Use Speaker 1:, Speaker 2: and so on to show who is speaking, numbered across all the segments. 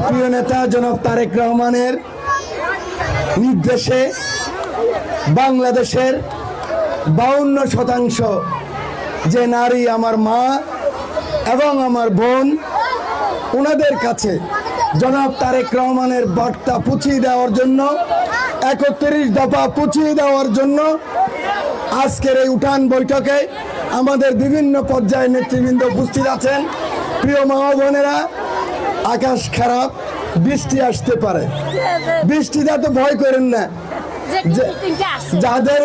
Speaker 1: প্রিয় নেতা জনাব তারেক রহমানের নির্দেশে বাংলাদেশের 52% যে নারী আমার মা এবং আমার বোন, ওনাদের কাছে জনাব তারেক রহমানের বার্তা পৌঁছে দেওয়ার জন্য, 31 দফা পৌঁছে দেওয়ার জন্য আজকের এই উঠান বৈঠকে আমাদের বিভিন্ন পর্যায়ের নেতৃবৃন্দ উপস্থিত আছেন। প্রিয় মা বোনেরা, আকাশ খারাপ, বৃষ্টি আসতে পারে, বৃষ্টিটা তো ভয় করেন না। যাদের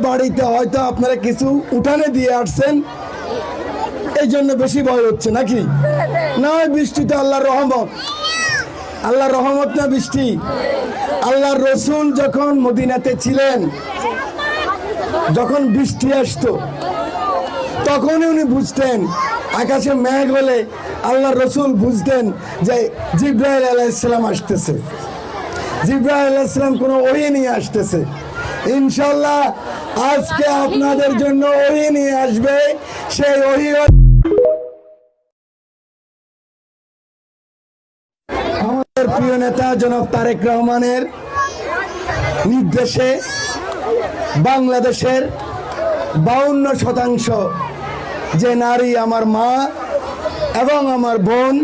Speaker 1: বাড়িতে হয়তো আপনারা কিছু উঠানে দিয়ে আসছেন, এই জন্য বেশি ভয় হচ্ছে নাকি? না, বৃষ্টি তো আল্লাহর রহমত। আল্লাহর রহমত না বৃষ্টি? আল্লাহর রসুল যখন মদিনাতে ছিলেন, যখন বৃষ্টি আসতো তখনই উনি বুঝতেন, আকাশে মেঘ হলে আল্লাহর রসুল বুঝতেন যে জিবরাইল আলাইহিস সালাম আসতেছে, জিবরাইল আলাইহিস সালাম কোনো ওহী নিয়ে আসতেছে। ইনশাআল্লাহ আজকে আপনাদের জন্য ওহী নিয়ে আসবে। সেই ওহী আমাদের প্রিয় নেতা জনাব তারেক রহমানের নির্দেশে বাংলাদেশের 52% যে নারী আমার মা এবং আমার বোন,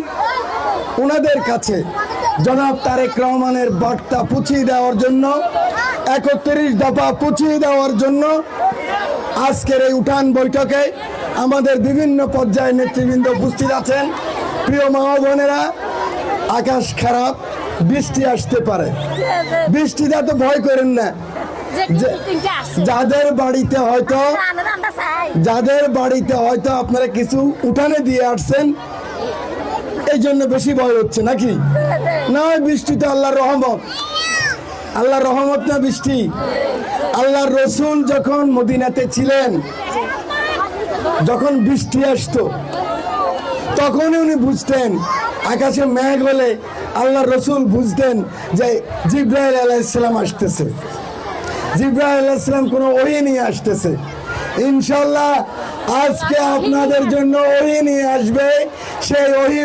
Speaker 1: ওনাদের কাছে জনাব তারেক রহমানের বার্তা পৌঁছে দেওয়ার জন্য, 31 দফা পৌঁছে দেওয়ার জন্য আজকের এই উঠান বৈঠকে আমাদের বিভিন্ন পর্যায়ের নেতৃবৃন্দ উপস্থিত আছেন। প্রিয় মা বোনেরা, আকাশ খারাপ, বৃষ্টি আসতে পারে, বৃষ্টিটা তো ভয় করেন না। যাদের বাড়িতে হয়তো আপনারা কিছু উঠানে দিয়ে আসছেন, এই জন্য বেশি ভয় হচ্ছে নাকি? না, বৃষ্টি তো আল্লাহর রহমত। আল্লাহর রহমত না বৃষ্টি? আল্লাহর রসুল যখন মদিনাতে ছিলেন, যখন বৃষ্টি আসতো তখনই উনি বুঝতেন, আকাশে মেঘ হলে আল্লাহর রসুল বুঝতেন যে জিবরাইল আলাইহিস সালাম আসতেছে, জিবরাইল আলাইহিস সালাম কোনো ওহী নিয়ে আসতেছে। ইনশাআল্লাহ আজকে আপনাদের জন্য ওহী নিয়ে আসবে। সেই ওহী